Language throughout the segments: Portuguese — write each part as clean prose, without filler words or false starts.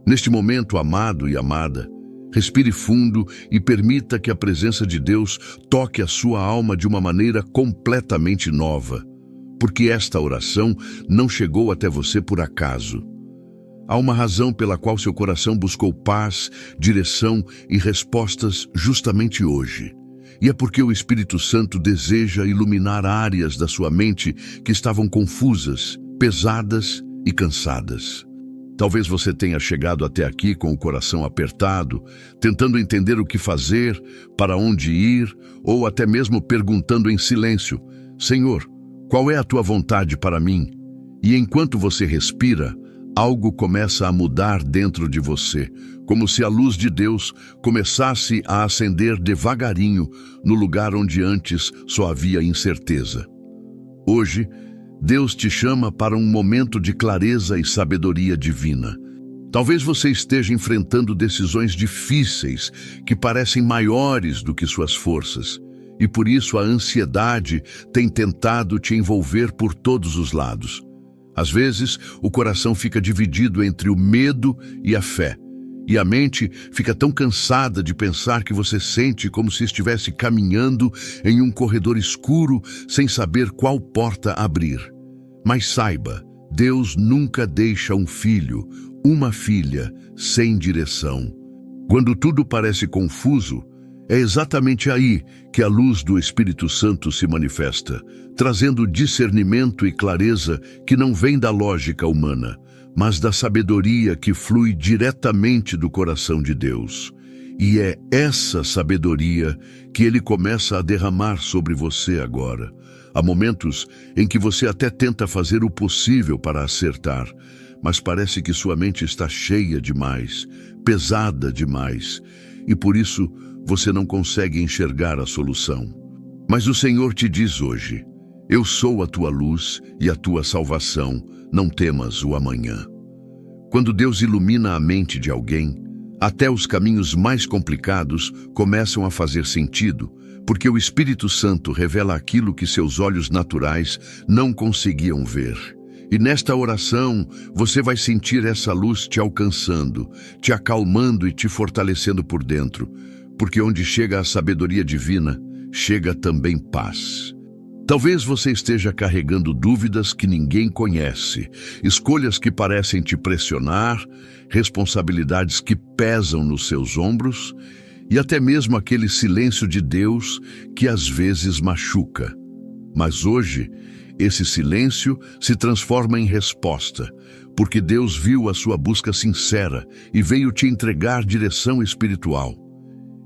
Neste momento, amado e amada, respire fundo e permita que a presença de Deus toque a sua alma de uma maneira completamente nova, porque esta oração não chegou até você por acaso. Há uma razão pela qual seu coração buscou paz, direção e respostas justamente hoje. E é porque o Espírito Santo deseja iluminar áreas da sua mente que estavam confusas, pesadas e cansadas. Talvez você tenha chegado até aqui com o coração apertado, tentando entender o que fazer, para onde ir, ou até mesmo perguntando em silêncio: Senhor, qual é a tua vontade para mim? E enquanto você respira, algo começa a mudar dentro de você, como se a luz de Deus começasse a acender devagarinho no lugar onde antes só havia incerteza. Hoje, Deus te chama para um momento de clareza e sabedoria divina. Talvez você esteja enfrentando decisões difíceis que parecem maiores do que suas forças, e por isso a ansiedade tem tentado te envolver por todos os lados. Às vezes, o coração fica dividido entre o medo e a fé, e a mente fica tão cansada de pensar que você sente como se estivesse caminhando em um corredor escuro sem saber qual porta abrir. Mas saiba, Deus nunca deixa um filho, uma filha, sem direção. Quando tudo parece confuso, é exatamente aí que a luz do Espírito Santo se manifesta, trazendo discernimento e clareza que não vem da lógica humana, mas da sabedoria que flui diretamente do coração de Deus. E é essa sabedoria que Ele começa a derramar sobre você agora. Há momentos em que você até tenta fazer o possível para acertar, mas parece que sua mente está cheia demais, pesada demais, e por isso você não consegue enxergar a solução. Mas o Senhor te diz hoje: eu sou a tua luz e a tua salvação, não temas o amanhã. Quando Deus ilumina a mente de alguém, até os caminhos mais complicados começam a fazer sentido, porque o Espírito Santo revela aquilo que seus olhos naturais não conseguiam ver. E nesta oração, você vai sentir essa luz te alcançando, te acalmando e te fortalecendo por dentro, porque onde chega a sabedoria divina, chega também paz. Talvez você esteja carregando dúvidas que ninguém conhece, escolhas que parecem te pressionar, responsabilidades que pesam nos seus ombros e até mesmo aquele silêncio de Deus que às vezes machuca. Mas hoje, esse silêncio se transforma em resposta, porque Deus viu a sua busca sincera e veio te entregar direção espiritual.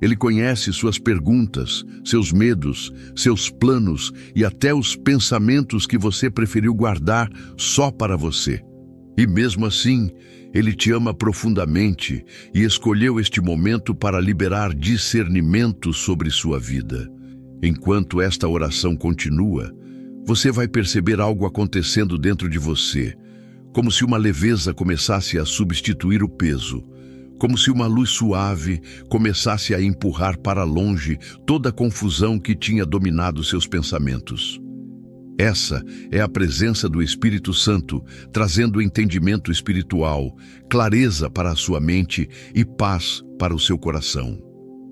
Ele conhece suas perguntas, seus medos, seus planos e até os pensamentos que você preferiu guardar só para você. E mesmo assim, Ele te ama profundamente e escolheu este momento para liberar discernimento sobre sua vida. Enquanto esta oração continua, você vai perceber algo acontecendo dentro de você, como se uma leveza começasse a substituir o peso, como se uma luz suave começasse a empurrar para longe toda a confusão que tinha dominado seus pensamentos. Essa é a presença do Espírito Santo, trazendo entendimento espiritual, clareza para a sua mente e paz para o seu coração.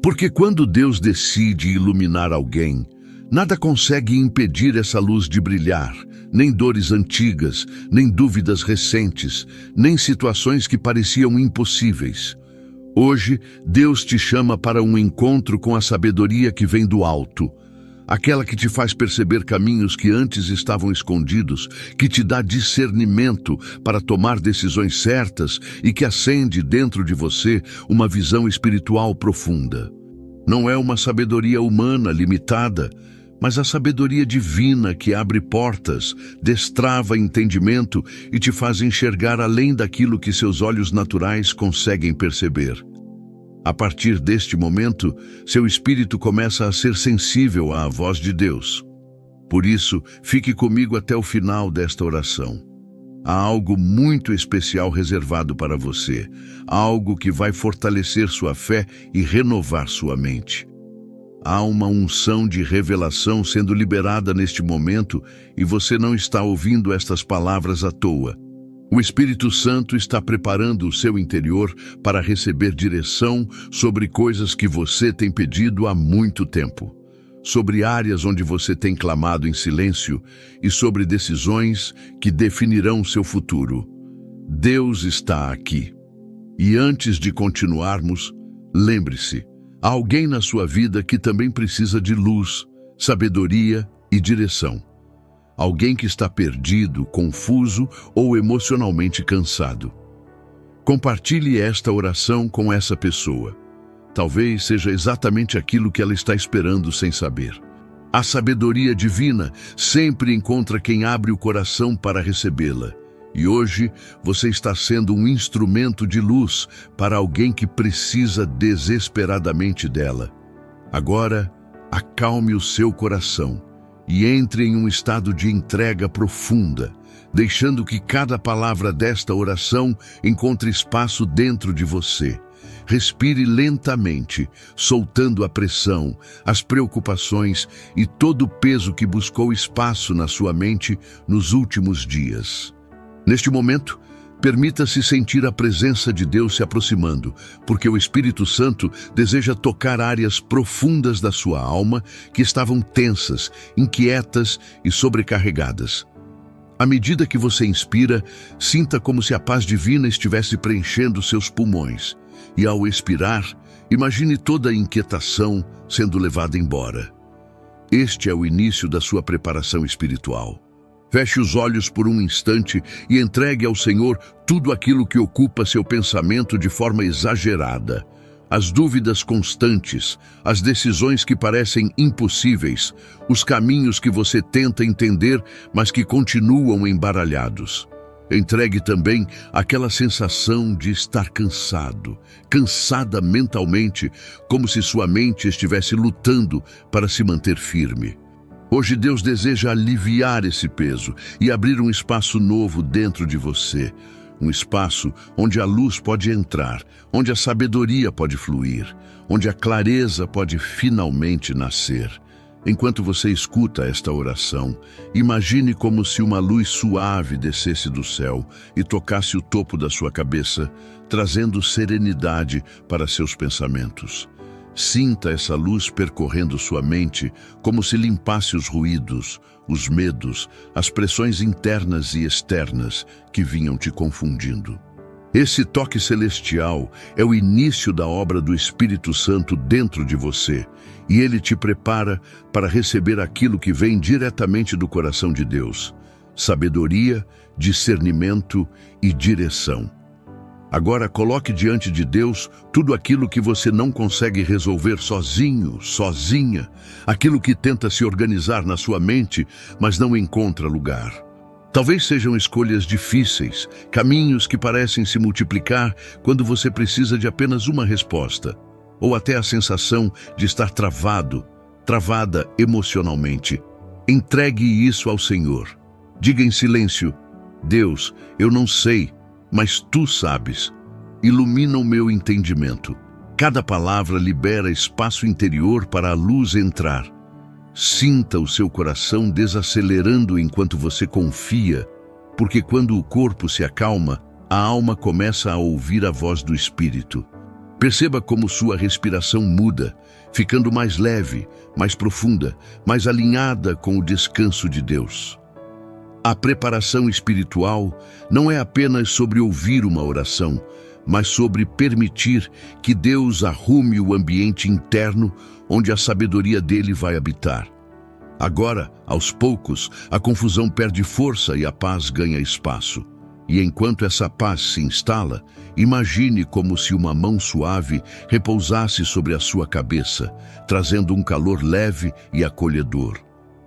Porque quando Deus decide iluminar alguém, nada consegue impedir essa luz de brilhar, nem dores antigas, nem dúvidas recentes, nem situações que pareciam impossíveis. Hoje, Deus te chama para um encontro com a sabedoria que vem do alto, aquela que te faz perceber caminhos que antes estavam escondidos, que te dá discernimento para tomar decisões certas e que acende dentro de você uma visão espiritual profunda. Não é uma sabedoria humana limitada, mas a sabedoria divina que abre portas, destrava entendimento e te faz enxergar além daquilo que seus olhos naturais conseguem perceber. A partir deste momento, seu espírito começa a ser sensível à voz de Deus. Por isso, fique comigo até o final desta oração. Há algo muito especial reservado para você, algo que vai fortalecer sua fé e renovar sua mente. Há uma unção de revelação sendo liberada neste momento e você não está ouvindo estas palavras à toa. O O Espírito Santo está preparando o seu interior para receber direção sobre coisas que você tem pedido há muito tempo, sobre áreas onde você tem clamado em silêncio e sobre decisões que definirão seu futuro. Deus está aqui. E antes de continuarmos, lembre-se, há alguém na sua vida que também precisa de luz, sabedoria e direção. Alguém que está perdido, confuso ou emocionalmente cansado. Compartilhe esta oração com essa pessoa. Talvez seja exatamente aquilo que ela está esperando sem saber. A sabedoria divina sempre encontra quem abre o coração para recebê-la. E hoje você está sendo um instrumento de luz para alguém que precisa desesperadamente dela. Agora, acalme o seu coração e entre em um estado de entrega profunda, deixando que cada palavra desta oração encontre espaço dentro de você. Respire lentamente, soltando a pressão, as preocupações e todo o peso que buscou espaço na sua mente nos últimos dias. Neste momento, permita-se sentir a presença de Deus se aproximando, porque o Espírito Santo deseja tocar áreas profundas da sua alma que estavam tensas, inquietas e sobrecarregadas. À medida que você inspira, sinta como se a paz divina estivesse preenchendo seus pulmões. E ao expirar, imagine toda a inquietação sendo levada embora. Este é o início da sua preparação espiritual. Feche os olhos por um instante e entregue ao Senhor tudo aquilo que ocupa seu pensamento de forma exagerada. As dúvidas constantes, as decisões que parecem impossíveis, os caminhos que você tenta entender, mas que continuam embaralhados. Entregue também aquela sensação de estar cansado, cansada mentalmente, como se sua mente estivesse lutando para se manter firme. Hoje Deus deseja aliviar esse peso e abrir um espaço novo dentro de você. Um espaço onde a luz pode entrar, onde a sabedoria pode fluir, onde a clareza pode finalmente nascer. Enquanto você escuta esta oração, imagine como se uma luz suave descesse do céu e tocasse o topo da sua cabeça, trazendo serenidade para seus pensamentos. Sinta essa luz percorrendo sua mente como se limpasse os ruídos, os medos, as pressões internas e externas que vinham te confundindo. Esse toque celestial é o início da obra do Espírito Santo dentro de você, e ele te prepara para receber aquilo que vem diretamente do coração de Deus: sabedoria, discernimento e direção. Agora coloque diante de Deus tudo aquilo que você não consegue resolver sozinho, sozinha, aquilo que tenta se organizar na sua mente, mas não encontra lugar. Talvez sejam escolhas difíceis, caminhos que parecem se multiplicar quando você precisa de apenas uma resposta, ou até a sensação de estar travada emocionalmente. Entregue isso ao Senhor. Diga em silêncio: Deus, eu não sei, mas Tu sabes. Ilumina o meu entendimento. Cada palavra libera espaço interior para a luz entrar. Sinta o seu coração desacelerando enquanto você confia, porque quando o corpo se acalma, a alma começa a ouvir a voz do Espírito. Perceba como sua respiração muda, ficando mais leve, mais profunda, mais alinhada com o descanso de Deus. A preparação espiritual não é apenas sobre ouvir uma oração, mas sobre permitir que Deus arrume o ambiente interno onde a sabedoria dele vai habitar. Agora, aos poucos, a confusão perde força e a paz ganha espaço. E enquanto essa paz se instala, imagine como se uma mão suave repousasse sobre a sua cabeça, trazendo um calor leve e acolhedor.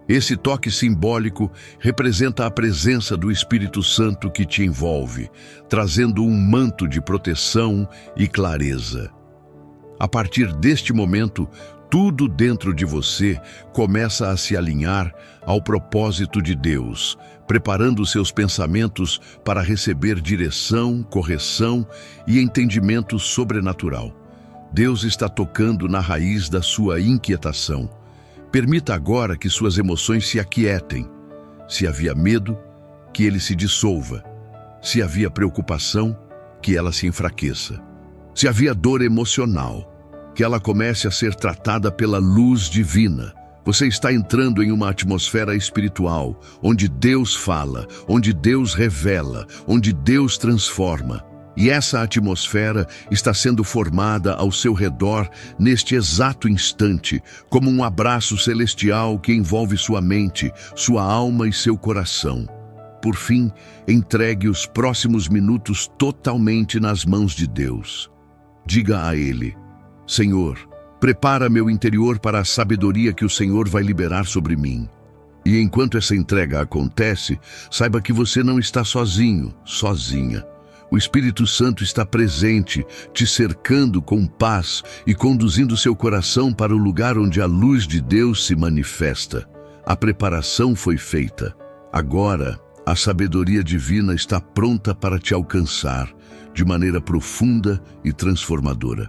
Esse toque simbólico representa a presença do Espírito Santo que te envolve, trazendo um manto de proteção e clareza. A partir deste momento, tudo dentro de você começa a se alinhar ao propósito de Deus, preparando seus pensamentos para receber direção, correção e entendimento sobrenatural. Deus está tocando na raiz da sua inquietação. Permita agora que suas emoções se aquietem. Se havia medo, que ele se dissolva. Se havia preocupação, que ela se enfraqueça. Se havia dor emocional, que ela comece a ser tratada pela luz divina. Você está entrando em uma atmosfera espiritual, onde Deus fala, onde Deus revela, onde Deus transforma. E essa atmosfera está sendo formada ao seu redor neste exato instante, como um abraço celestial que envolve sua mente, sua alma e seu coração. Por fim, entregue os próximos minutos totalmente nas mãos de Deus. Diga a Ele: Senhor, prepara meu interior para a sabedoria que o Senhor vai liberar sobre mim. E enquanto essa entrega acontece, saiba que você não está sozinho, sozinha. O Espírito Santo está presente, te cercando com paz e conduzindo seu coração para o lugar onde a luz de Deus se manifesta. A preparação foi feita. Agora, a sabedoria divina está pronta para te alcançar de maneira profunda e transformadora.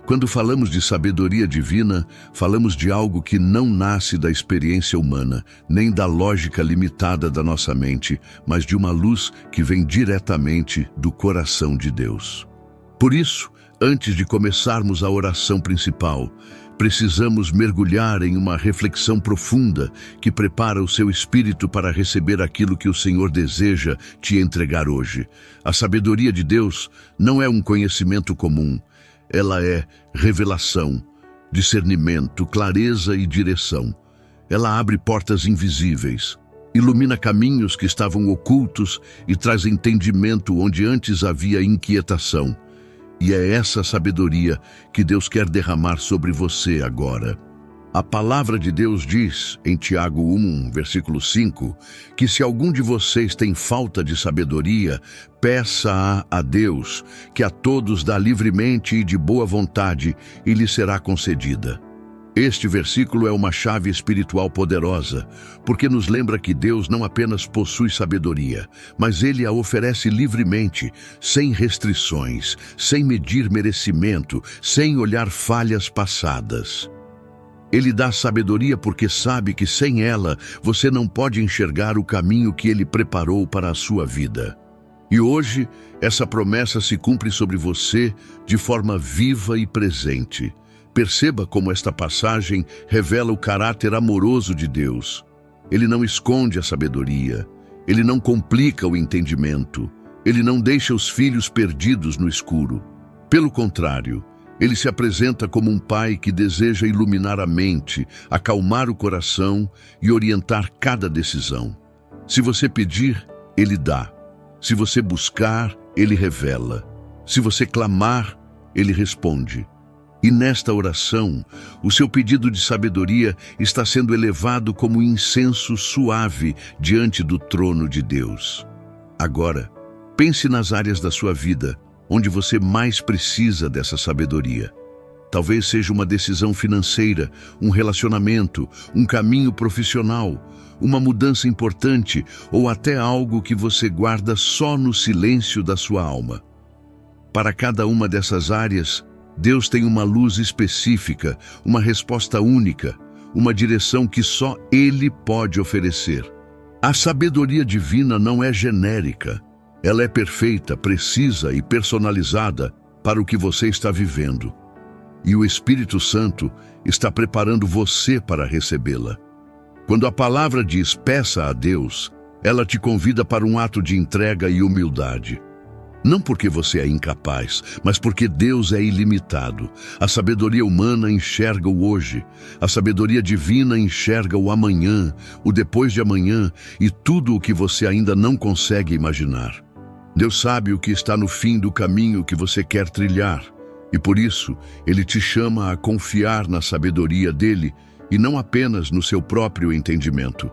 Quando falamos de sabedoria divina, falamos de algo que não nasce da experiência humana, nem da lógica limitada da nossa mente, mas de uma luz que vem diretamente do coração de Deus. Por isso, antes de começarmos a oração principal, precisamos mergulhar em uma reflexão profunda que prepara o seu espírito para receber aquilo que o Senhor deseja te entregar hoje. A sabedoria de Deus não é um conhecimento comum. Ela é revelação, discernimento, clareza e direção. Ela abre portas invisíveis, ilumina caminhos que estavam ocultos e traz entendimento onde antes havia inquietação. E é essa sabedoria que Deus quer derramar sobre você agora. A palavra de Deus diz, em Tiago 1, versículo 5, que se algum de vocês tem falta de sabedoria, peça-a a Deus, que a todos dá livremente e de boa vontade, e lhe será concedida. Este versículo é uma chave espiritual poderosa, porque nos lembra que Deus não apenas possui sabedoria, mas Ele a oferece livremente, sem restrições, sem medir merecimento, sem olhar falhas passadas. Ele dá sabedoria porque sabe que sem ela você não pode enxergar o caminho que Ele preparou para a sua vida. E hoje, essa promessa se cumpre sobre você de forma viva e presente. Perceba como esta passagem revela o caráter amoroso de Deus. Ele não esconde a sabedoria, Ele não complica o entendimento, Ele não deixa os filhos perdidos no escuro. Pelo contrário, Ele se apresenta como um pai que deseja iluminar a mente, acalmar o coração e orientar cada decisão. Se você pedir, Ele dá. Se você buscar, Ele revela. Se você clamar, Ele responde. E nesta oração, o seu pedido de sabedoria está sendo elevado como incenso suave diante do trono de Deus. Agora, pense nas áreas da sua vida onde você mais precisa dessa sabedoria. Talvez seja uma decisão financeira, um relacionamento, um caminho profissional, uma mudança importante ou até algo que você guarda só no silêncio da sua alma. Para cada uma dessas áreas, Deus tem uma luz específica, uma resposta única, uma direção que só Ele pode oferecer. A sabedoria divina não é genérica. Ela é perfeita, precisa e personalizada para o que você está vivendo. E o Espírito Santo está preparando você para recebê-la. Quando a palavra diz peça a Deus, ela te convida para um ato de entrega e humildade. Não porque você é incapaz, mas porque Deus é ilimitado. A sabedoria humana enxerga o hoje. A sabedoria divina enxerga o amanhã, o depois de amanhã e tudo o que você ainda não consegue imaginar. Deus sabe o que está no fim do caminho que você quer trilhar. E por isso, Ele te chama a confiar na sabedoria dEle e não apenas no seu próprio entendimento.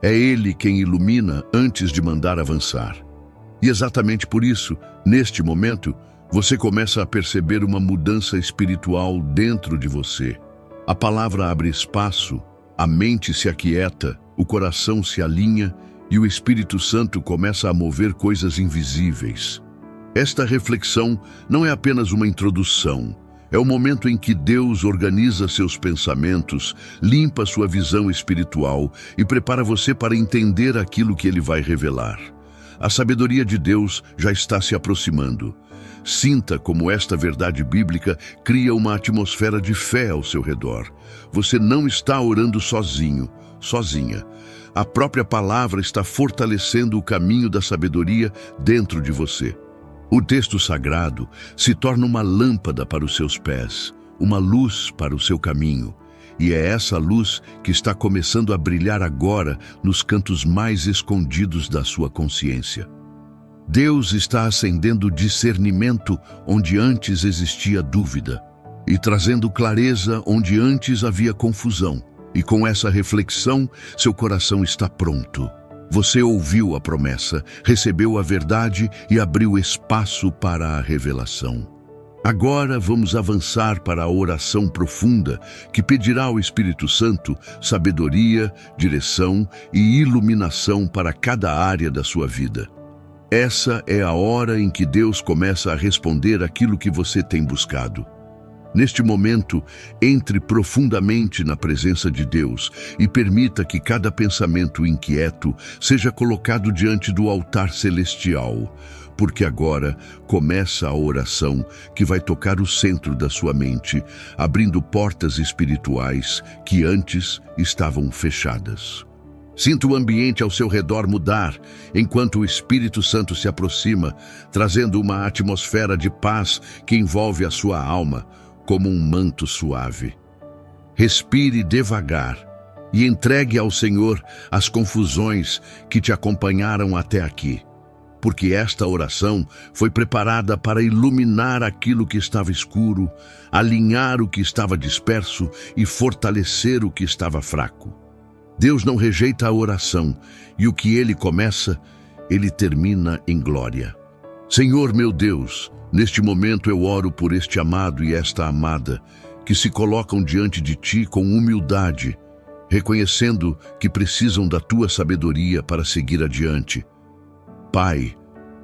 É Ele quem ilumina antes de mandar avançar. E exatamente por isso, neste momento, você começa a perceber uma mudança espiritual dentro de você. A palavra abre espaço, a mente se aquieta, o coração se alinha e o Espírito Santo começa a mover coisas invisíveis. Esta reflexão não é apenas uma introdução, é o momento em que Deus organiza seus pensamentos, limpa sua visão espiritual e prepara você para entender aquilo que Ele vai revelar. A sabedoria de Deus já está se aproximando. Sinta como esta verdade bíblica cria uma atmosfera de fé ao seu redor. Você não está orando sozinho, sozinha. A própria palavra está fortalecendo o caminho da sabedoria dentro de você. O texto sagrado se torna uma lâmpada para os seus pés, uma luz para o seu caminho. E é essa luz que está começando a brilhar agora nos cantos mais escondidos da sua consciência. Deus está acendendo discernimento onde antes existia dúvida e trazendo clareza onde antes havia confusão. E com essa reflexão, seu coração está pronto. Você ouviu a promessa, recebeu a verdade e abriu espaço para a revelação. Agora vamos avançar para a oração profunda que pedirá ao Espírito Santo sabedoria, direção e iluminação para cada área da sua vida. Essa é a hora em que Deus começa a responder aquilo que você tem buscado. Neste momento, entre profundamente na presença de Deus e permita que cada pensamento inquieto seja colocado diante do altar celestial, porque agora começa a oração que vai tocar o centro da sua mente, abrindo portas espirituais que antes estavam fechadas. Sinta o ambiente ao seu redor mudar, enquanto o Espírito Santo se aproxima, trazendo uma atmosfera de paz que envolve a sua alma, como um manto suave. Respire devagar e entregue ao Senhor as confusões que te acompanharam até aqui, porque esta oração foi preparada para iluminar aquilo que estava escuro, alinhar o que estava disperso e fortalecer o que estava fraco. Deus não rejeita a oração, e o que Ele começa, Ele termina em glória. Senhor meu Deus, neste momento eu oro por este amado e esta amada, que se colocam diante de Ti com humildade, reconhecendo que precisam da Tua sabedoria para seguir adiante. Pai,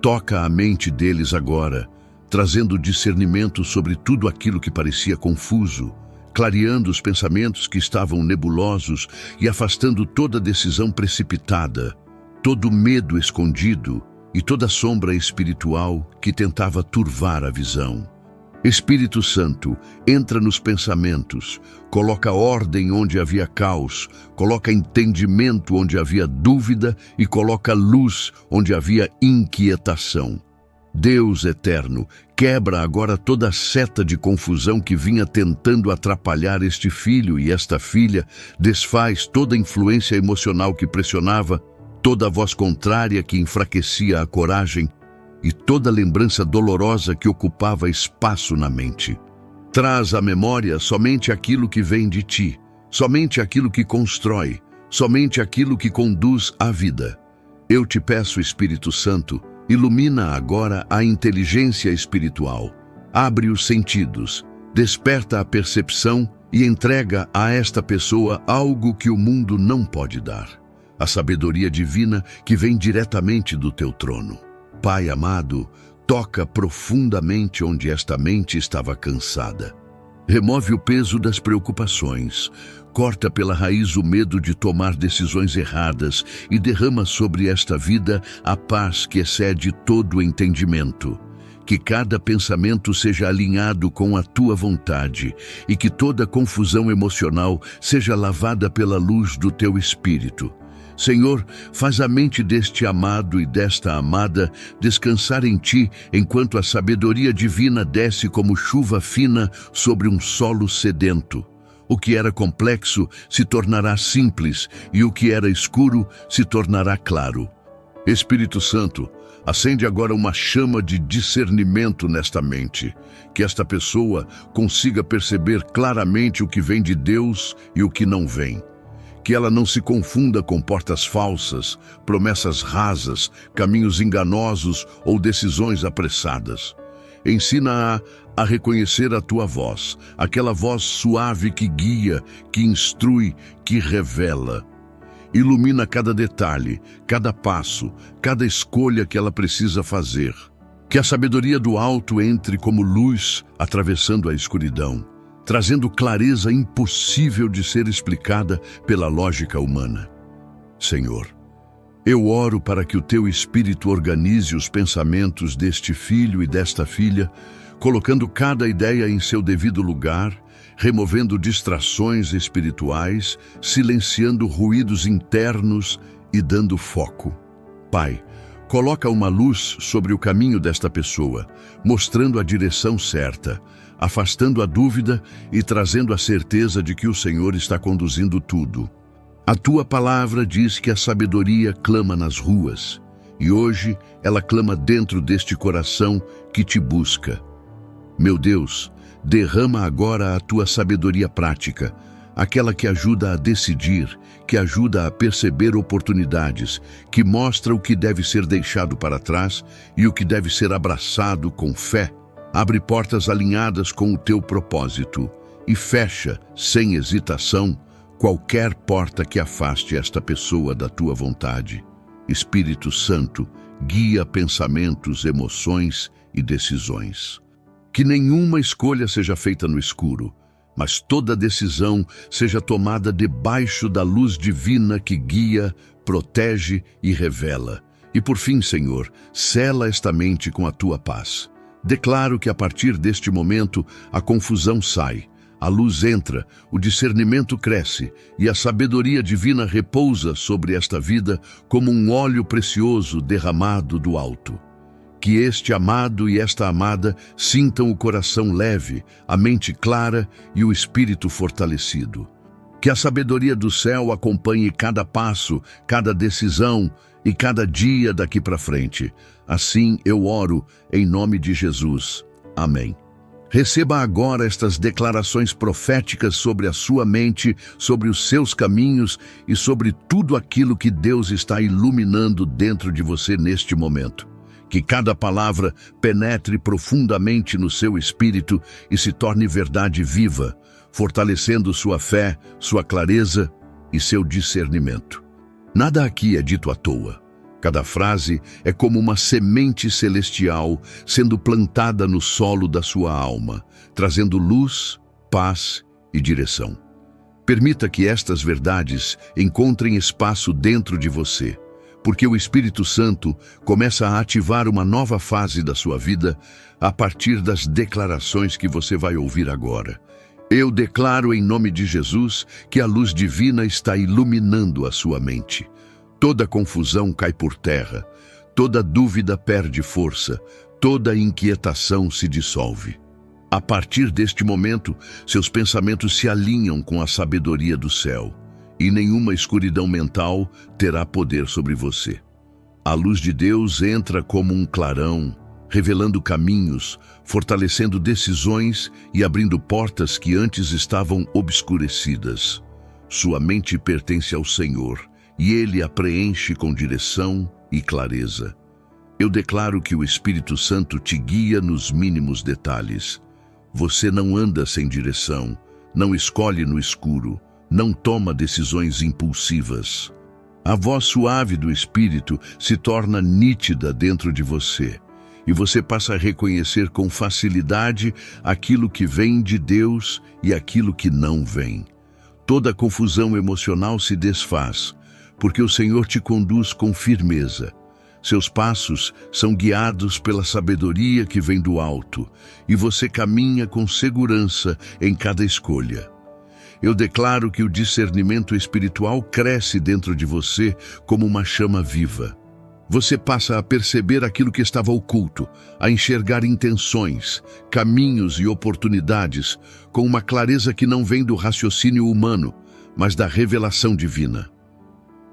toca a mente deles agora, trazendo discernimento sobre tudo aquilo que parecia confuso, clareando os pensamentos que estavam nebulosos e afastando toda decisão precipitada, todo medo escondido e toda sombra espiritual que tentava turvar a visão. Espírito Santo, entra nos pensamentos, coloca ordem onde havia caos, coloca entendimento onde havia dúvida e coloca luz onde havia inquietação. Deus eterno, quebra agora toda a seta de confusão que vinha tentando atrapalhar este filho e esta filha, desfaz toda a influência emocional que pressionava, toda a voz contrária que enfraquecia a coragem e toda lembrança dolorosa que ocupava espaço na mente. Traz à memória somente aquilo que vem de Ti, somente aquilo que constrói, somente aquilo que conduz à vida. Eu te peço, Espírito Santo, ilumina agora a inteligência espiritual, abre os sentidos, desperta a percepção e entrega a esta pessoa algo que o mundo não pode dar. A sabedoria divina que vem diretamente do Teu trono. Pai amado, toca profundamente onde esta mente estava cansada. Remove o peso das preocupações, corta pela raiz o medo de tomar decisões erradas e derrama sobre esta vida a paz que excede todo o entendimento. Que cada pensamento seja alinhado com a Tua vontade e que toda confusão emocional seja lavada pela luz do Teu Espírito. Senhor, faz a mente deste amado e desta amada descansar em Ti, enquanto a sabedoria divina desce como chuva fina sobre um solo sedento. O que era complexo se tornará simples, e o que era escuro se tornará claro. Espírito Santo, acende agora uma chama de discernimento nesta mente, que esta pessoa consiga perceber claramente o que vem de Deus e o que não vem. Que ela não se confunda com portas falsas, promessas rasas, caminhos enganosos ou decisões apressadas. Ensina-a a reconhecer a Tua voz, aquela voz suave que guia, que instrui, que revela. Ilumina cada detalhe, cada passo, cada escolha que ela precisa fazer. Que a sabedoria do alto entre como luz atravessando a escuridão, trazendo clareza impossível de ser explicada pela lógica humana. Senhor, Eu oro para que o teu Espírito organize os pensamentos deste filho e desta filha, colocando cada ideia em seu devido lugar, removendo distrações espirituais, silenciando ruídos internos e dando foco. Pai, coloca uma luz sobre o caminho desta pessoa, mostrando a direção certa, afastando a dúvida e trazendo a certeza de que o Senhor está conduzindo tudo. A tua palavra diz que a sabedoria clama nas ruas, e hoje ela clama dentro deste coração que te busca. Meu Deus, derrama agora a tua sabedoria prática, aquela que ajuda a decidir, que ajuda a perceber oportunidades, que mostra o que deve ser deixado para trás e o que deve ser abraçado com fé. Abre portas alinhadas com o teu propósito e fecha, sem hesitação, qualquer porta que afaste esta pessoa da tua vontade. Espírito Santo, guia pensamentos, emoções e decisões. Que nenhuma escolha seja feita no escuro, mas toda decisão seja tomada debaixo da luz divina que guia, protege e revela. E por fim, Senhor, sela esta mente com a tua paz. Declaro que a partir deste momento a confusão sai, a luz entra, o discernimento cresce e a sabedoria divina repousa sobre esta vida como um óleo precioso derramado do alto. Que este amado e esta amada sintam o coração leve, a mente clara e o espírito fortalecido. Que a sabedoria do céu acompanhe cada passo, cada decisão e cada dia daqui para frente. Assim eu oro em nome de Jesus. Amém. Receba agora estas declarações proféticas sobre a sua mente, sobre os seus caminhos e sobre tudo aquilo que Deus está iluminando dentro de você neste momento. Que cada palavra penetre profundamente no seu espírito e se torne verdade viva, fortalecendo sua fé, sua clareza e seu discernimento. Nada aqui é dito à toa. Cada frase é como uma semente celestial sendo plantada no solo da sua alma, trazendo luz, paz e direção. Permita que estas verdades encontrem espaço dentro de você, porque o Espírito Santo começa a ativar uma nova fase da sua vida a partir das declarações que você vai ouvir agora. Eu declaro em nome de Jesus que a luz divina está iluminando a sua mente. Toda confusão cai por terra, toda dúvida perde força, toda inquietação se dissolve. A partir deste momento, seus pensamentos se alinham com a sabedoria do céu, e nenhuma escuridão mental terá poder sobre você. A luz de Deus entra como um clarão, revelando caminhos, fortalecendo decisões e abrindo portas que antes estavam obscurecidas. Sua mente pertence ao Senhor, e Ele a preenche com direção e clareza. Eu declaro que o Espírito Santo te guia nos mínimos detalhes. Você não anda sem direção, não escolhe no escuro, não toma decisões impulsivas. A voz suave do Espírito se torna nítida dentro de você, e você passa a reconhecer com facilidade aquilo que vem de Deus e aquilo que não vem. Toda confusão emocional se desfaz, porque o Senhor te conduz com firmeza. Seus passos são guiados pela sabedoria que vem do alto, e você caminha com segurança em cada escolha. Eu declaro que o discernimento espiritual cresce dentro de você como uma chama viva. Você passa a perceber aquilo que estava oculto, a enxergar intenções, caminhos e oportunidades com uma clareza que não vem do raciocínio humano, mas da revelação divina.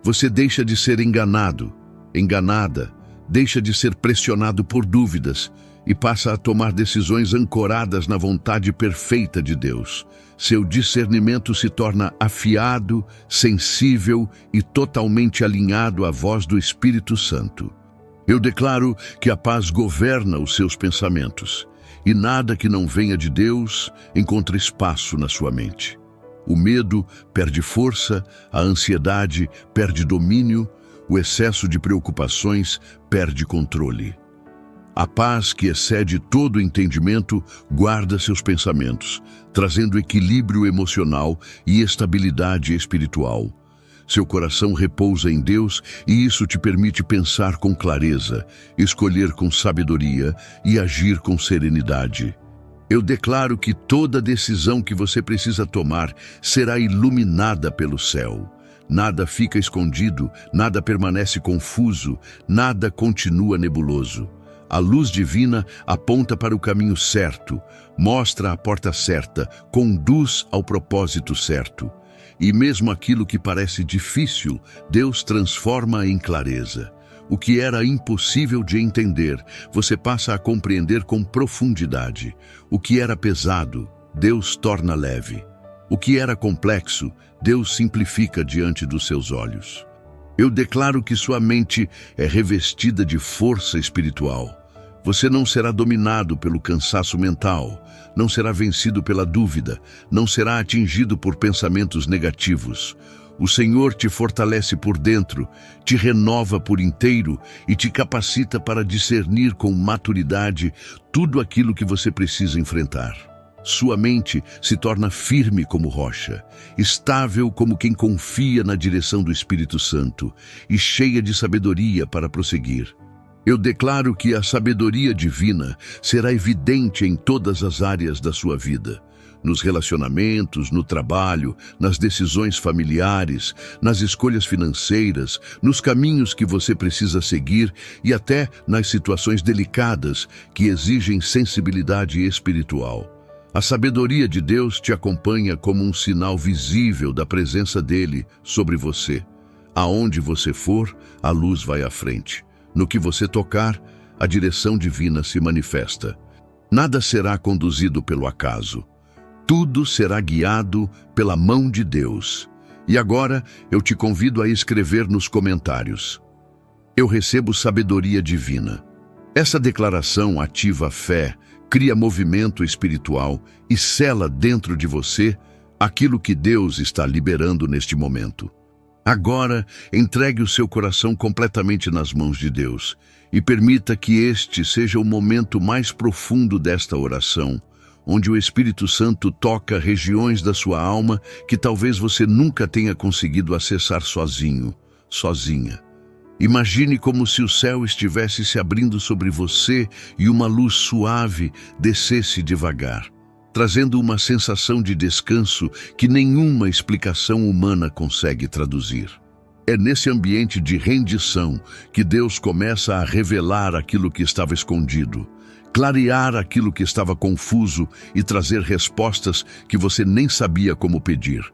Você deixa de ser enganado, enganada, deixa de ser pressionado por dúvidas e passa a tomar decisões ancoradas na vontade perfeita de Deus. Seu discernimento se torna afiado, sensível e totalmente alinhado à voz do Espírito Santo. Eu declaro que a paz governa os seus pensamentos e nada que não venha de Deus encontra espaço na sua mente. O medo perde força, a ansiedade perde domínio, o excesso de preocupações perde controle. A paz que excede todo entendimento guarda seus pensamentos, trazendo equilíbrio emocional e estabilidade espiritual. Seu coração repousa em Deus e isso te permite pensar com clareza, escolher com sabedoria e agir com serenidade. Eu declaro que toda decisão que você precisa tomar será iluminada pelo céu. Nada fica escondido, nada permanece confuso, nada continua nebuloso. A luz divina aponta para o caminho certo, mostra a porta certa, conduz ao propósito certo. E mesmo aquilo que parece difícil, Deus transforma em clareza. O que era impossível de entender, você passa a compreender com profundidade. O que era pesado, Deus torna leve. O que era complexo, Deus simplifica diante dos seus olhos. Eu declaro que sua mente é revestida de força espiritual. Você não será dominado pelo cansaço mental, não será vencido pela dúvida, não será atingido por pensamentos negativos. O Senhor te fortalece por dentro, te renova por inteiro e te capacita para discernir com maturidade tudo aquilo que você precisa enfrentar. Sua mente se torna firme como rocha, estável como quem confia na direção do Espírito Santo e cheia de sabedoria para prosseguir. Eu declaro que a sabedoria divina será evidente em todas as áreas da sua vida. Nos relacionamentos, no trabalho, nas decisões familiares, nas escolhas financeiras, nos caminhos que você precisa seguir e até nas situações delicadas que exigem sensibilidade espiritual. A sabedoria de Deus te acompanha como um sinal visível da presença dele sobre você. Aonde você for, a luz vai à frente. No que você tocar, a direção divina se manifesta. Nada será conduzido pelo acaso. Tudo será guiado pela mão de Deus. E agora eu te convido a escrever nos comentários: eu recebo sabedoria divina. Essa declaração ativa a fé, cria movimento espiritual e sela dentro de você aquilo que Deus está liberando neste momento. Agora, entregue o seu coração completamente nas mãos de Deus e permita que este seja o momento mais profundo desta oração, onde o Espírito Santo toca regiões da sua alma que talvez você nunca tenha conseguido acessar sozinho, sozinha. Imagine como se o céu estivesse se abrindo sobre você e uma luz suave descesse devagar, trazendo uma sensação de descanso que nenhuma explicação humana consegue traduzir. É nesse ambiente de rendição que Deus começa a revelar aquilo que estava escondido, clarear aquilo que estava confuso e trazer respostas que você nem sabia como pedir.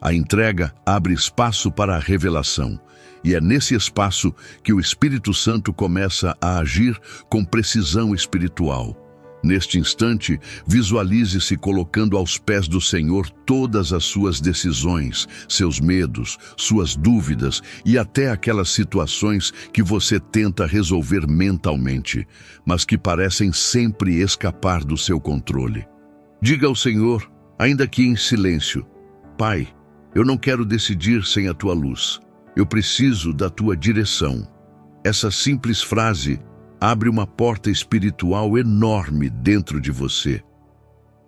A entrega abre espaço para a revelação, e é nesse espaço que o Espírito Santo começa a agir com precisão espiritual. Neste instante, visualize-se colocando aos pés do Senhor todas as suas decisões, seus medos, suas dúvidas e até aquelas situações que você tenta resolver mentalmente, mas que parecem sempre escapar do seu controle. Diga ao Senhor, ainda que em silêncio: Pai, eu não quero decidir sem a tua luz. Eu preciso da tua direção. Essa simples frase abre uma porta espiritual enorme dentro de você.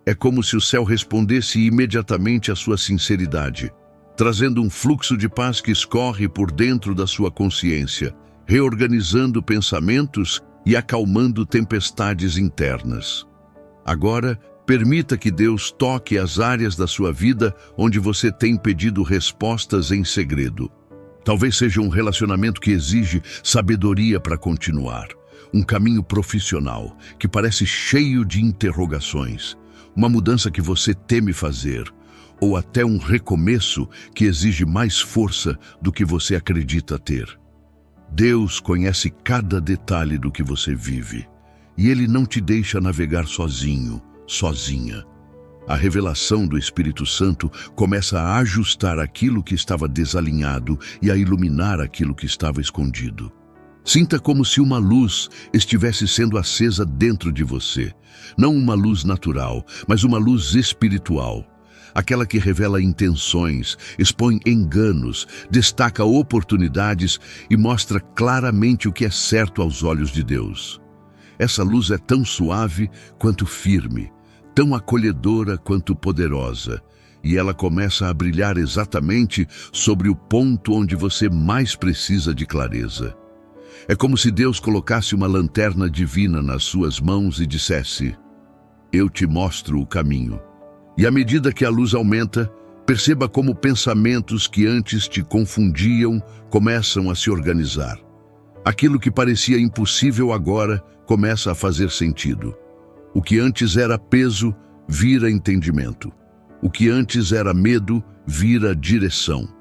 É como se o céu respondesse imediatamente à sua sinceridade, trazendo um fluxo de paz que escorre por dentro da sua consciência, reorganizando pensamentos e acalmando tempestades internas. Agora, permita que Deus toque as áreas da sua vida onde você tem pedido respostas em segredo. Talvez seja um relacionamento que exige sabedoria para continuar, um caminho profissional que parece cheio de interrogações, uma mudança que você teme fazer, ou até um recomeço que exige mais força do que você acredita ter. Deus conhece cada detalhe do que você vive, e Ele não te deixa navegar sozinho, sozinha. A revelação do Espírito Santo começa a ajustar aquilo que estava desalinhado e a iluminar aquilo que estava escondido. Sinta como se uma luz estivesse sendo acesa dentro de você. Não uma luz natural, mas uma luz espiritual. Aquela que revela intenções, expõe enganos, destaca oportunidades e mostra claramente o que é certo aos olhos de Deus. Essa luz é tão suave quanto firme, tão acolhedora quanto poderosa, e ela começa a brilhar exatamente sobre o ponto onde você mais precisa de clareza. É como se Deus colocasse uma lanterna divina nas suas mãos e dissesse: eu te mostro o caminho. E à medida que a luz aumenta, perceba como pensamentos que antes te confundiam começam a se organizar. Aquilo que parecia impossível agora começa a fazer sentido. O que antes era peso vira entendimento. O que antes era medo vira direção.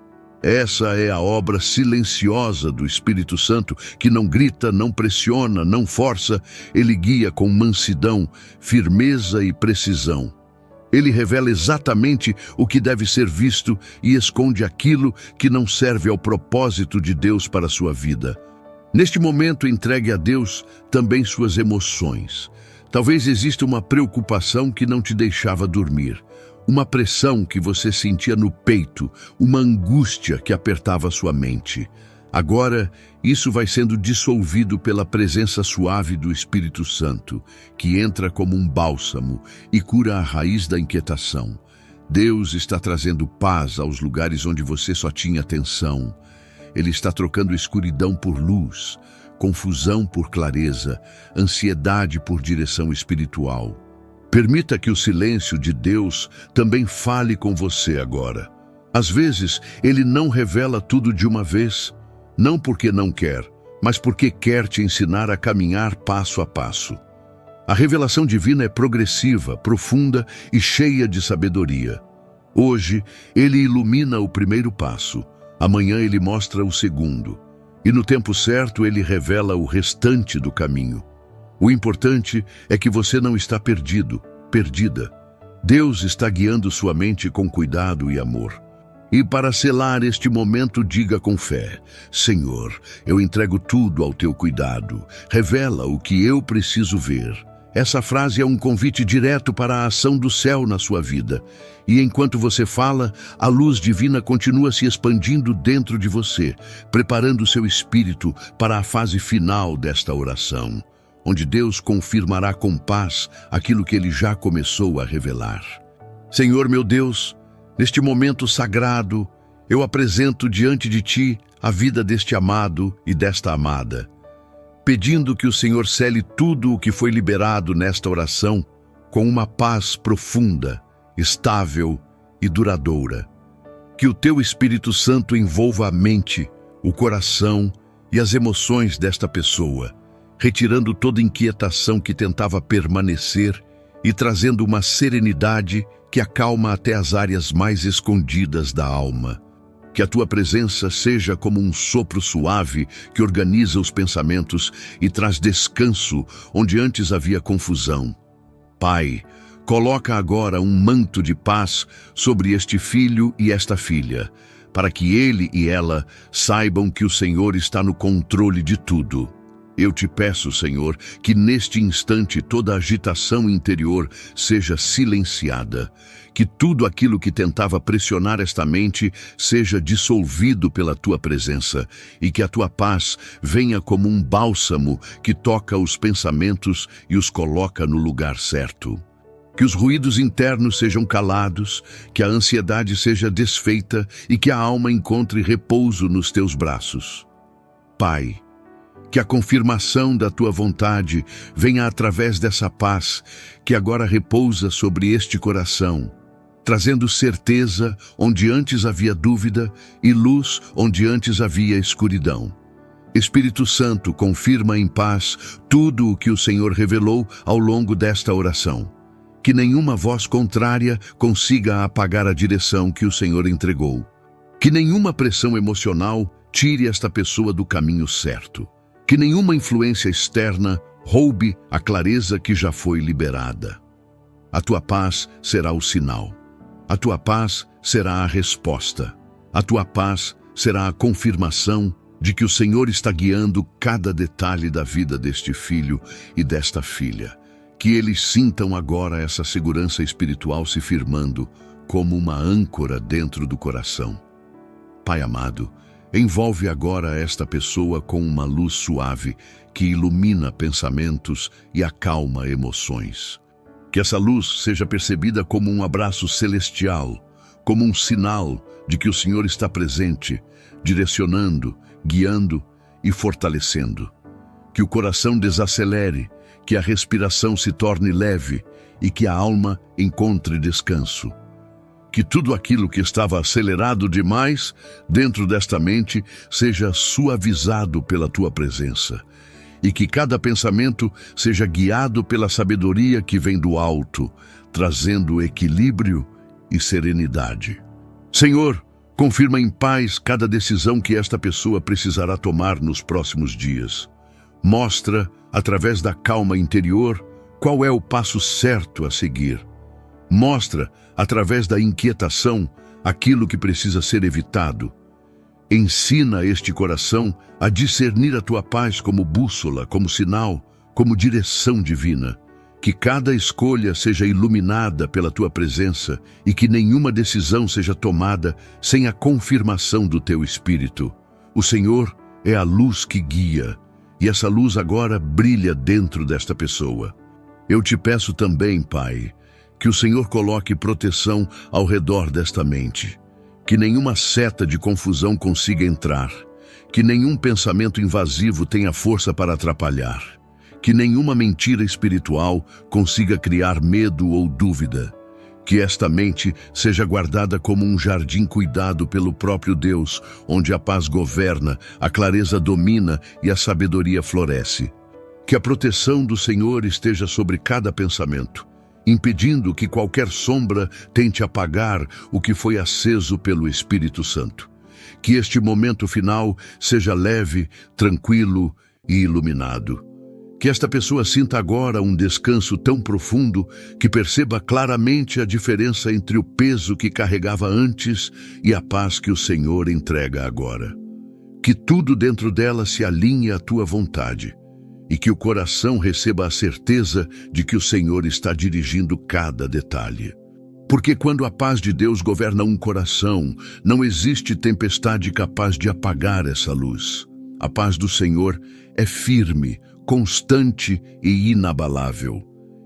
Essa é a obra silenciosa do Espírito Santo, que não grita, não pressiona, não força. Ele guia com mansidão, firmeza e precisão. Ele revela exatamente o que deve ser visto e esconde aquilo que não serve ao propósito de Deus para a sua vida. Neste momento, entregue a Deus também suas emoções. Talvez exista uma preocupação que não te deixava dormir, uma pressão que você sentia no peito, uma angústia que apertava sua mente. Agora, isso vai sendo dissolvido pela presença suave do Espírito Santo, que entra como um bálsamo e cura a raiz da inquietação. Deus está trazendo paz aos lugares onde você só tinha tensão. Ele está trocando escuridão por luz, confusão por clareza, ansiedade por direção espiritual. Permita que o silêncio de Deus também fale com você agora. Às vezes, Ele não revela tudo de uma vez, não porque não quer, mas porque quer te ensinar a caminhar passo a passo. A revelação divina é progressiva, profunda e cheia de sabedoria. Hoje, Ele ilumina o primeiro passo. Amanhã Ele mostra o segundo. E no tempo certo Ele revela o restante do caminho. O importante é que você não está perdido, perdida. Deus está guiando sua mente com cuidado e amor. E para selar este momento, diga com fé: Senhor, eu entrego tudo ao teu cuidado. Revela o que eu preciso ver. Essa frase é um convite direto para a ação do céu na sua vida. E enquanto você fala, a luz divina continua se expandindo dentro de você, preparando seu espírito para a fase final desta oração, onde Deus confirmará com paz aquilo que Ele já começou a revelar. Senhor meu Deus, neste momento sagrado, eu apresento diante de Ti a vida deste amado e desta amada, pedindo que o Senhor cele tudo o que foi liberado nesta oração com uma paz profunda, estável e duradoura. Que o Teu Espírito Santo envolva a mente, o coração e as emoções desta pessoa, retirando toda inquietação que tentava permanecer e trazendo uma serenidade que acalma até as áreas mais escondidas da alma. Que a Tua presença seja como um sopro suave que organiza os pensamentos e traz descanso onde antes havia confusão. Pai, coloca agora um manto de paz sobre este filho e esta filha, para que ele e ela saibam que o Senhor está no controle de tudo. Eu te peço, Senhor, que neste instante toda agitação interior seja silenciada, que tudo aquilo que tentava pressionar esta mente seja dissolvido pela Tua presença e que a Tua paz venha como um bálsamo que toca os pensamentos e os coloca no lugar certo. Que os ruídos internos sejam calados, que a ansiedade seja desfeita e que a alma encontre repouso nos Teus braços. Pai, que a confirmação da Tua vontade venha através dessa paz que agora repousa sobre este coração, trazendo certeza onde antes havia dúvida e luz onde antes havia escuridão. Espírito Santo, confirma em paz tudo o que o Senhor revelou ao longo desta oração. Que nenhuma voz contrária consiga apagar a direção que o Senhor entregou. Que nenhuma pressão emocional tire esta pessoa do caminho certo. Que nenhuma influência externa roube a clareza que já foi liberada. A Tua paz será o sinal. A Tua paz será a resposta. A Tua paz será a confirmação de que o Senhor está guiando cada detalhe da vida deste filho e desta filha. Que eles sintam agora essa segurança espiritual se firmando como uma âncora dentro do coração. Pai amado, envolve agora esta pessoa com uma luz suave que ilumina pensamentos e acalma emoções. Que essa luz seja percebida como um abraço celestial, como um sinal de que o Senhor está presente, direcionando, guiando e fortalecendo. Que o coração desacelere, que a respiração se torne leve e que a alma encontre descanso. Que tudo aquilo que estava acelerado demais dentro desta mente seja suavizado pela tua presença. E que cada pensamento seja guiado pela sabedoria que vem do alto, trazendo equilíbrio e serenidade. Senhor, confirma em paz cada decisão que esta pessoa precisará tomar nos próximos dias. Mostra, através da calma interior, qual é o passo certo a seguir. Mostra, através da inquietação, aquilo que precisa ser evitado. Ensina este coração a discernir a tua paz como bússola, como sinal, como direção divina. Que cada escolha seja iluminada pela tua presença e que nenhuma decisão seja tomada sem a confirmação do teu Espírito. O Senhor é a luz que guia, e essa luz agora brilha dentro desta pessoa. Eu te peço também, Pai, que o Senhor coloque proteção ao redor desta mente. Que nenhuma seta de confusão consiga entrar. Que nenhum pensamento invasivo tenha força para atrapalhar. Que nenhuma mentira espiritual consiga criar medo ou dúvida. Que esta mente seja guardada como um jardim cuidado pelo próprio Deus, onde a paz governa, a clareza domina e a sabedoria floresce. Que a proteção do Senhor esteja sobre cada pensamento, impedindo que qualquer sombra tente apagar o que foi aceso pelo Espírito Santo. Que este momento final seja leve, tranquilo e iluminado. Que esta pessoa sinta agora um descanso tão profundo que perceba claramente a diferença entre o peso que carregava antes e a paz que o Senhor entrega agora. Que tudo dentro dela se alinhe à tua vontade e que o coração receba a certeza de que o Senhor está dirigindo cada detalhe. Porque quando a paz de Deus governa um coração, não existe tempestade capaz de apagar essa luz. A paz do Senhor é firme, constante e inabalável.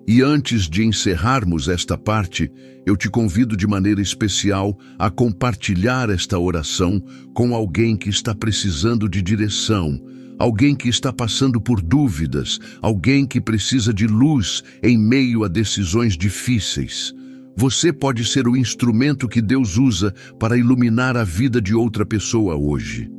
E antes de encerrarmos esta parte, eu te convido de maneira especial a compartilhar esta oração com alguém que está precisando de direção, alguém que está passando por dúvidas, alguém que precisa de luz em meio a decisões difíceis. Você pode ser o instrumento que Deus usa para iluminar a vida de outra pessoa hoje.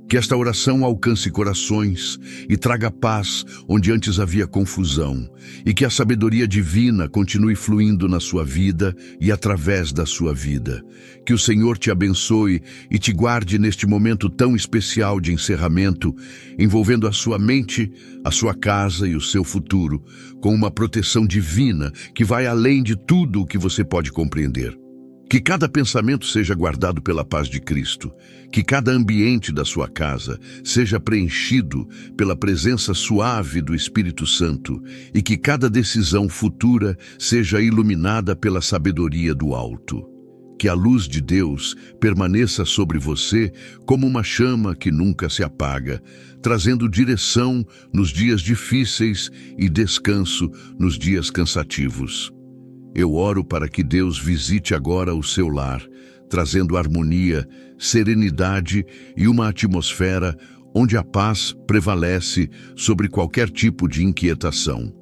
Que esta oração alcance corações e traga paz onde antes havia confusão, e que a sabedoria divina continue fluindo na sua vida e através da sua vida. Que o Senhor te abençoe e te guarde neste momento tão especial de encerramento, envolvendo a sua mente, a sua casa e o seu futuro, com uma proteção divina que vai além de tudo o que você pode compreender. Que cada pensamento seja guardado pela paz de Cristo, que cada ambiente da sua casa seja preenchido pela presença suave do Espírito Santo e que cada decisão futura seja iluminada pela sabedoria do alto. Que a luz de Deus permaneça sobre você como uma chama que nunca se apaga, trazendo direção nos dias difíceis e descanso nos dias cansativos. Eu oro para que Deus visite agora o seu lar, trazendo harmonia, serenidade e uma atmosfera onde a paz prevalece sobre qualquer tipo de inquietação.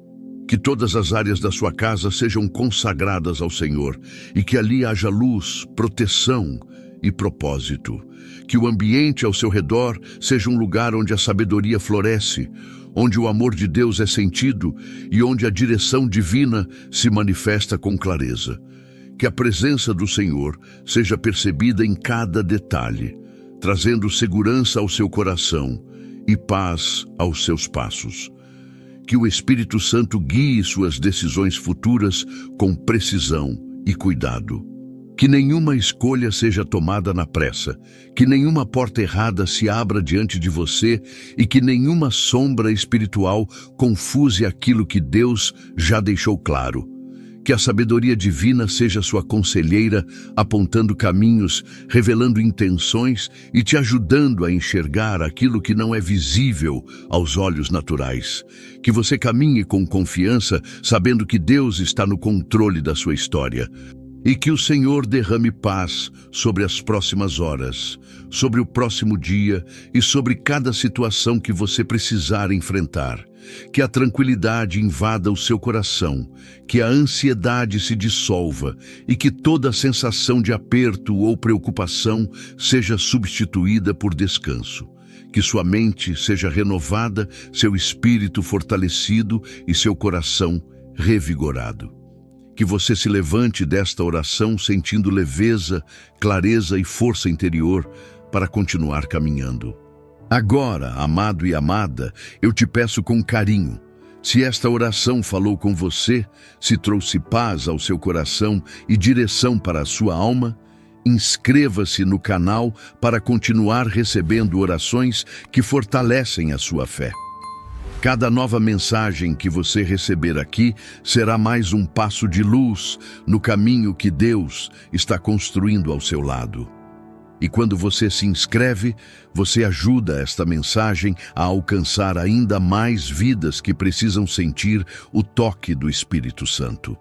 Que todas as áreas da sua casa sejam consagradas ao Senhor e que ali haja luz, proteção e propósito. Que o ambiente ao seu redor seja um lugar onde a sabedoria floresce, onde o amor de Deus é sentido e onde a direção divina se manifesta com clareza. Que a presença do Senhor seja percebida em cada detalhe, trazendo segurança ao seu coração e paz aos seus passos. Que o Espírito Santo guie suas decisões futuras com precisão e cuidado. Que nenhuma escolha seja tomada na pressa, que nenhuma porta errada se abra diante de você e que nenhuma sombra espiritual confuse aquilo que Deus já deixou claro. Que a sabedoria divina seja sua conselheira, apontando caminhos, revelando intenções e te ajudando a enxergar aquilo que não é visível aos olhos naturais. Que você caminhe com confiança, sabendo que Deus está no controle da sua história. E que o Senhor derrame paz sobre as próximas horas, sobre o próximo dia e sobre cada situação que você precisar enfrentar. Que a tranquilidade invada o seu coração, que a ansiedade se dissolva e que toda sensação de aperto ou preocupação seja substituída por descanso. Que sua mente seja renovada, seu espírito fortalecido e seu coração revigorado. Que você se levante desta oração sentindo leveza, clareza e força interior para continuar caminhando. Agora, amado e amada, eu te peço com carinho, se esta oração falou com você, se trouxe paz ao seu coração e direção para a sua alma, inscreva-se no canal para continuar recebendo orações que fortalecem a sua fé. Cada nova mensagem que você receber aqui será mais um passo de luz no caminho que Deus está construindo ao seu lado. E quando você se inscreve, você ajuda esta mensagem a alcançar ainda mais vidas que precisam sentir o toque do Espírito Santo.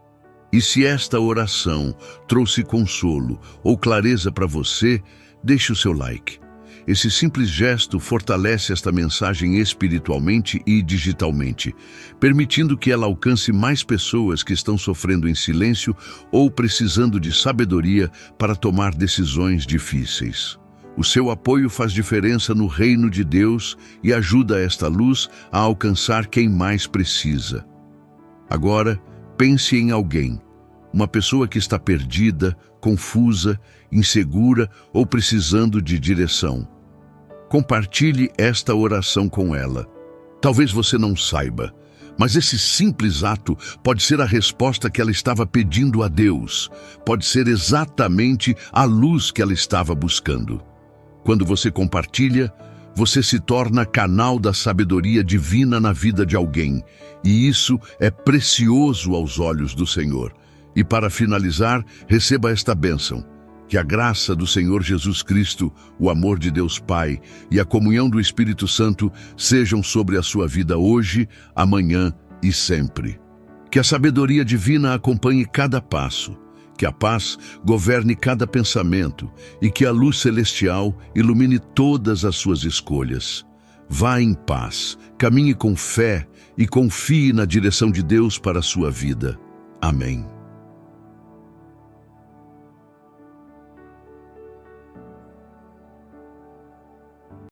E se esta oração trouxe consolo ou clareza para você, deixe o seu like. Esse simples gesto fortalece esta mensagem espiritualmente e digitalmente, permitindo que ela alcance mais pessoas que estão sofrendo em silêncio ou precisando de sabedoria para tomar decisões difíceis. O seu apoio faz diferença no reino de Deus e ajuda esta luz a alcançar quem mais precisa. Agora, pense em alguém, uma pessoa que está perdida, confusa, insegura ou precisando de direção. Compartilhe esta oração com ela. Talvez você não saiba, mas esse simples ato pode ser a resposta que ela estava pedindo a Deus. Pode ser exatamente a luz que ela estava buscando. Quando você compartilha, você se torna canal da sabedoria divina na vida de alguém, e isso é precioso aos olhos do Senhor. E para finalizar, receba esta bênção. Que a graça do Senhor Jesus Cristo, o amor de Deus Pai e a comunhão do Espírito Santo sejam sobre a sua vida hoje, amanhã e sempre. Que a sabedoria divina acompanhe cada passo, que a paz governe cada pensamento e que a luz celestial ilumine todas as suas escolhas. Vá em paz, caminhe com fé e confie na direção de Deus para a sua vida. Amém.